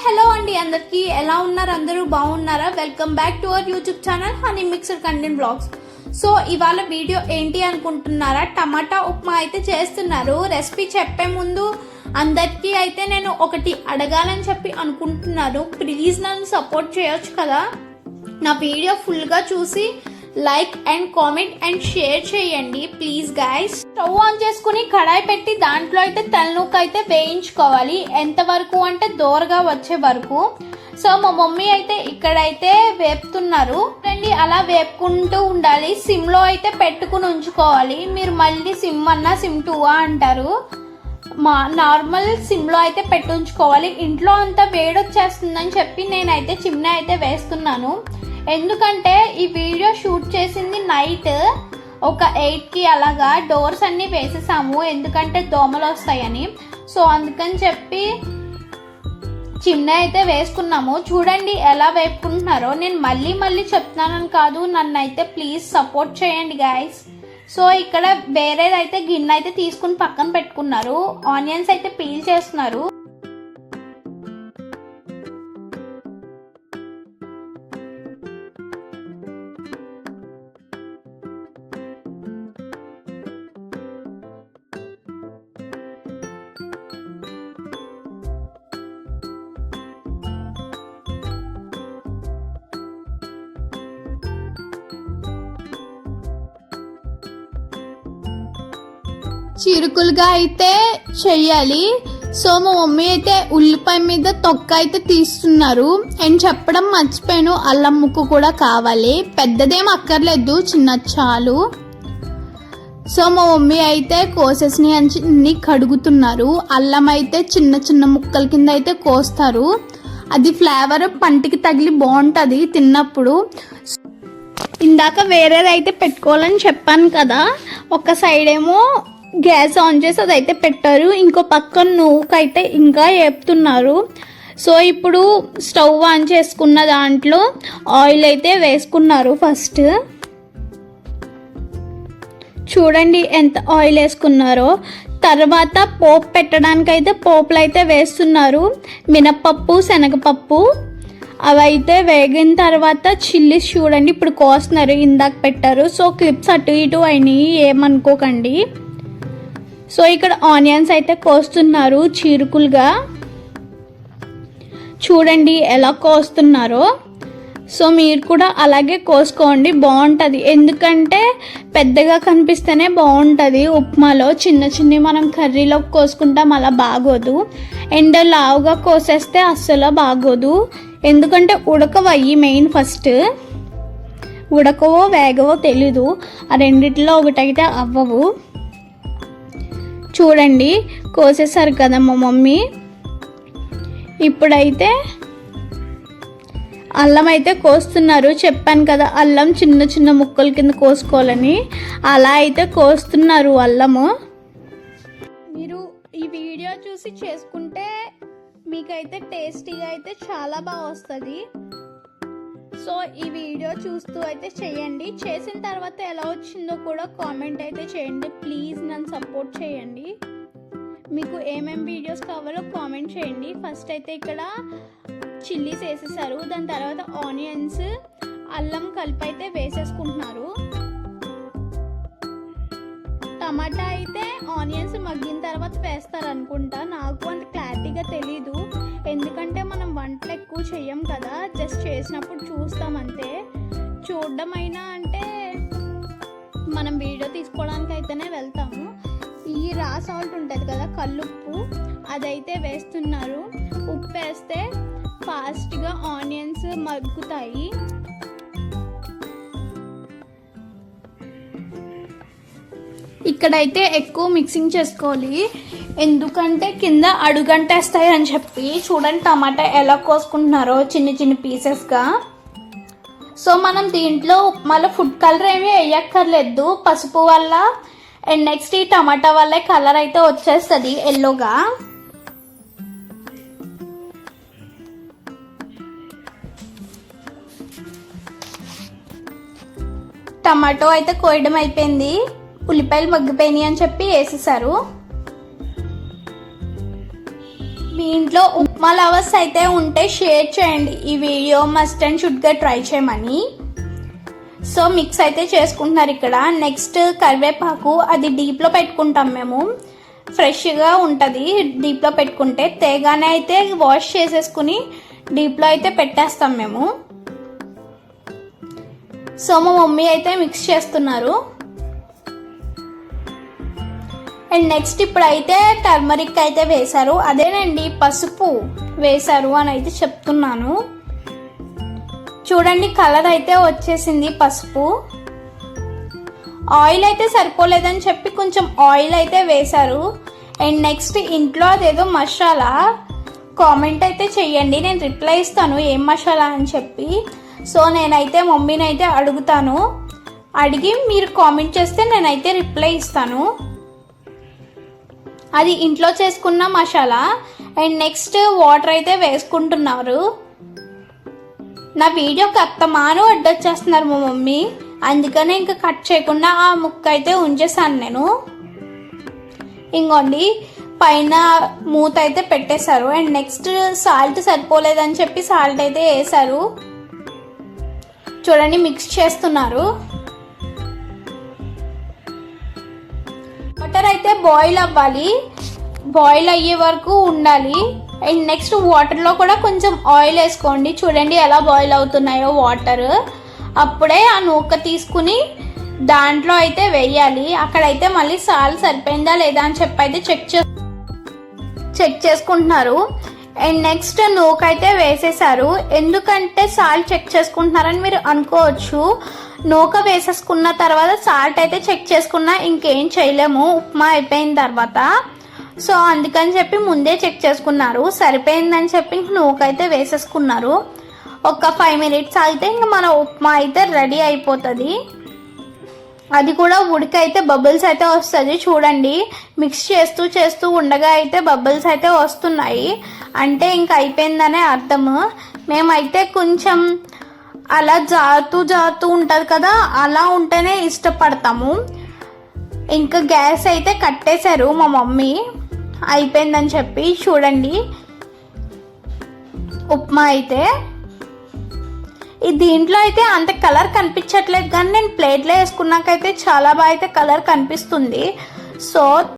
Hello అండి, అందరికీ ఎలా ఉన్నారు? అందరూ బాగున్నారా? Welcome back to our YouTube channel honey mixer content blogs. So ఇవాళ వీడియో ఏంటి అనుకుంటున్నారా? టమాటా ఉప్మా అయితే చేస్తున్నారు. రెసిపీ చెప్పే ముందు అందరికీ అయితే నేను ఒకటి అడగాలని చెప్పి అనుకుంటున్నాను. ప్లీజ్ నన్ను సపోర్ట్ చేయొచ్చు కదా. నా వీడియో ఫుల్గా చూసి like and comment and share చేయండి ప్లీజ్ గైస్. స్టవ్ ఆన్ చేసుకుని కడాయి పెట్టి దాంట్లో అయితే తలనూక అయితే వేయించుకోవాలి. ఎంతవరకు అంటే దోరగా వచ్చే వరకు. సో మా మమ్మీ అయితే ఇక్కడైతే వేపుతున్నారు. రండి, అలా వేపుకుంటూ ఉండాలి. సిమ్ లో అయితే పెట్టుకుని ఉంచుకోవాలి. మీరు మళ్ళీ సిమ్ అన్నా సిమ్ 2 అంటారు. మా నార్మల్ సిమ్ లో అయితే పెట్టి ఉంచుకోవాలి. ఇంట్లో అంతా వేడొచ్చేస్తుందని చెప్పి నేనైతే చిమ్నా అయితే వేస్తున్నాను. ఎందుకంటే ఈ వీడియో షూట్ చేసింది నైట్ ఒక 8కి అలాగా. డోర్స్ అన్నీ వేసేసాము ఎందుకంటే దోమలు వస్తాయని. సో అందుకని చెప్పి చిమ్నా అయితే వేసుకున్నాము. చూడండి ఎలా వేపుకుంటున్నారో. నేను మళ్ళీ చెప్తున్నానని కాదు, నన్ను అయితే ప్లీజ్ సపోర్ట్ చేయండి గైస్. సో ఇక్కడ వేరేదైతే గిన్నె అయితే తీసుకుని పక్కన పెట్టుకున్నారు. ఆనియన్స్ అయితే పీల్ చేస్తున్నారు. చిరుకులుగా అయితే చెయ్యాలి. సో మా మమ్మీ అయితే ఉల్లిపాయ మీద తొక్క అయితే తీస్తున్నారు. అండ్ చెప్పడం మర్చిపోయాను, అల్లం ముక్కు కూడా కావాలి. పెద్దదేం అక్కర్లేదు, చిన్న చాలు. సో మా మమ్మీ అయితే కోసేసిని అన్ని కడుగుతున్నారు. అల్లం అయితే చిన్న ముక్కల కింద అయితే కోస్తారు. అది ఫ్లేవర్ పంటికి తగిలి బాగుంటుంది తిన్నప్పుడు. ఇందాక వేరేదైతే పెట్టుకోవాలని చెప్పాను కదా. ఒక సైడ్ ఏమో గ్యాస్ ఆన్ చేసి అదైతే పెట్టారు. ఇంకో పక్క నూకైతే ఇంకా వేపుతున్నారు. సో ఇప్పుడు స్టవ్ ఆన్ చేసుకున్న దాంట్లో ఆయిల్ అయితే వేసుకున్నారు. ఫస్ట్ చూడండి ఎంత ఆయిల్ వేసుకున్నారో. తర్వాత పోపు పెట్టడానికి అయితే పోపులు అయితే వేస్తున్నారు. మినప్పప్పు, శనగపప్పు అవైతే వేగిన తర్వాత చిల్లీస్ చూడండి ఇప్పుడు కోస్తున్నారు. ఇందాక పెట్టారు. సో క్లిప్స్ అటు ఇటు అయినాయి, ఏమనుకోకండి. సో ఇక్కడ ఆనియన్స్ అయితే కోస్తున్నారు చీరుకులుగా. చూడండి ఎలా కోస్తున్నారో. సో మీరు కూడా అలాగే కోసుకోండి, బాగుంటుంది. ఎందుకంటే పెద్దగా కనిపిస్తేనే బాగుంటుంది ఉప్మాలో. చిన్న మనం కర్రీలో కోసుకుంటాం, అలా బాగోదు. అండ్ లావుగా కోసేస్తే అస్సలు బాగోదు. ఎందుకంటే ఉడకవయ్యి మెయిన్. ఫస్ట్ ఉడకవో వేగవో తెలీదు. ఆ రెండిట్లో ఒకటైతే అవ్వవు. చూడండి కోసేసారు కదా మా మమ్మీ. ఇప్పుడైతే అల్లం అయితే కోస్తున్నారు. చెప్పాను కదా అల్లం చిన్న ముక్కల కింద కోసుకోవాలని. అలా అయితే కోస్తున్నారు అల్లము. మీరు ఈ వీడియో చూసి చేసుకుంటే మీకైతే టేస్టీగా అయితే చాలా బాగా వస్తుంది. సో ఈ వీడియో చూస్తూ అయితే చేయండి. చేసిన తర్వాత ఎలా వచ్చిందో కూడా కామెంట్ అయితే చేయండి ప్లీజ్. నన్ను సపోర్ట్ చేయండి. మీకు ఏమేమి వీడియోస్ కావాలో కామెంట్ చేయండి. ఫస్ట్ అయితే ఇక్కడ చిల్లీస్ వేసేసారు. దాని తర్వాత ఆనియన్స్, అల్లం కలిపి అయితే వేసేసుకుంటున్నారు. టమాటా అయితే ఆనియన్స్ మగ్గిన తర్వాత వేస్తారు అనుకుంటా. నాకు అంత క్లారిటీగా తెలీదు, ఎందుకంటే మనం వంటలు ఎక్కువ చెయ్యం కదా. జస్ట్ చేసినప్పుడు చూస్తాం అంతే. చూడడం అయినా అంటే మనం వీడియో తీసుకోవడానికి అయితేనే వెళ్తాము. ఈ రా సాల్ట్ ఉంటుంది కదా, కల్లుప్పు, అదైతే వేస్తున్నారు. ఉప్పు వేస్తే ఫాస్ట్గా ఆనియన్స్ మగ్గుతాయి. ఇక్కడైతే ఎక్కువ మిక్సింగ్ చేసుకోవాలి, ఎందుకంటే కింద అడుగంటేస్తాయి అని చెప్పి. చూడండి టమాటా ఎలా కోసుకుంటున్నారో చిన్న పీసెస్గా. సో మనం దీంట్లో ఉప్మాలో ఫుడ్ కలర్ ఏమీ వేయక్కర్లేదు, పసుపు వల్ల. అండ్ నెక్స్ట్ ఈ టమాటా వల్ల కలర్ అయితే వచ్చేస్తుంది ఎల్లోగా. టమాటో అయితే కోయడం అయిపోయింది. ఉల్లిపాయలు మగ్గిపోయినాయి అని చెప్పి వేసేసారు. మీ ఇంట్లో ఉప్మా లవర్స్ అయితే ఉంటే షేర్ చేయండి ఈ వీడియో, మస్ట్ అండ్ షుడ్గా ట్రై చేయమని. సో మిక్స్ అయితే చేసుకుంటున్నారు ఇక్కడ. నెక్స్ట్ కరివేపాకు, అది డీప్లో పెట్టుకుంటాం మేము, ఫ్రెష్గా ఉంటుంది డీప్లో పెట్టుకుంటే. తేగానే అయితే వాష్ చేసేసుకుని డీప్లో అయితే పెట్టేస్తాం మేము. సో మా మమ్మీ అయితే మిక్స్ చేస్తున్నారు. అండ్ నెక్స్ట్ ఇప్పుడైతే టర్మరిక్ అయితే వేశారు, అదేనండి పసుపు వేశారు అని అయితే చెప్తున్నాను. చూడండి కలర్ అయితే వచ్చేసింది పసుపు. ఆయిల్ అయితే సరిపోలేదని చెప్పి కొంచెం ఆయిల్ అయితే వేశారు. అండ్ నెక్స్ట్ ఇంట్లో అదేదో మసాలా, కామెంట్ అయితే చెయ్యండి, నేను రిప్లై ఇస్తాను ఏం మసాలా అని చెప్పి. సో నేనైతే మమ్మీని అయితే అడుగుతాను, అడిగి మీరు కామెంట్ చేస్తే నేనైతే రిప్లై ఇస్తాను. అది ఇంట్లో చేసుకున్న మసాలా. అండ్ నెక్స్ట్ వాటర్ అయితే వేసుకుంటున్నారు. నా వీడియోకి అత్తమాను అడ్డొచ్చేస్తున్నారు మా మమ్మీ, అందుకనే ఇంకా కట్ చేయకుండా ఆ ముక్క అయితే ఉంచేసాను నేను. ఇంకోండి పైన మూత అయితే పెట్టేశారు. అండ్ నెక్స్ట్ సాల్ట్ సరిపోలేదని చెప్పి సాల్ట్ అయితే వేసారు. చూడండి మిక్స్ చేస్తున్నారు. వాటర్ అయితే బాయిల్ అవ్వాలి, బాయిల్ అయ్యే వరకు ఉండాలి. అండ్ నెక్స్ట్ వాటర్లో కూడా కొంచెం ఆయిల్ వేసుకోండి. చూడండి ఎలా బాయిల్ అవుతున్నాయో వాటర్. అప్పుడే ఆ నూక తీసుకుని దాంట్లో అయితే వేయాలి. అక్కడైతే మళ్ళీ సాల్ట్ సరిపోయిందా లేదా అని చెప్పి అయితే చెక్ చేసుకుంటున్నారు. అండ్ నెక్స్ట్ నూక అయితే వేసేసారు. ఎందుకంటే సాల్ట్ చెక్ చేసుకుంటున్నారని మీరు అనుకోవచ్చు. నూక వేసేసుకున్న తర్వాత సాల్ట్ అయితే చెక్ చేసుకున్నా ఇంకేం చేయలేము ఉప్మా అయిపోయిన తర్వాత. సో అందుకని చెప్పి ముందే చెక్ చేసుకున్నారు. సరిపోయిందని చెప్పి ఇంక నూక అయితే వేసేసుకున్నారు. ఒక 5 minutes అయితే ఇంక మన ఉప్మా అయితే రెడీ అయిపోతుంది. అది కూడా ఉడికైతే బబుల్స్ అయితే వస్తుంది. చూడండి మిక్స్ చేస్తూ చేస్తూ ఉండగా అయితే బబుల్స్ అయితే వస్తున్నాయి, అంటే ఇంకా అయిపోయిందనే అర్థము. మేమైతే కొంచెం అలా జారుతూ ఉంటుంది కదా, అలా ఉంటేనే ఇష్టపడతాము. ఇంకా గ్యాస్ అయితే కట్టేశారు మా మమ్మీ అయిపోయిందని చెప్పి. చూడండి ఉప్మా అయితే దీంట్లో అయితే అంత కలర్ కనిపించట్లేదు, కానీ నేను ప్లేట్లో వేసుకున్నాకైతే చాలా బాగా అయితే కలర్ కనిపిస్తుంది. సో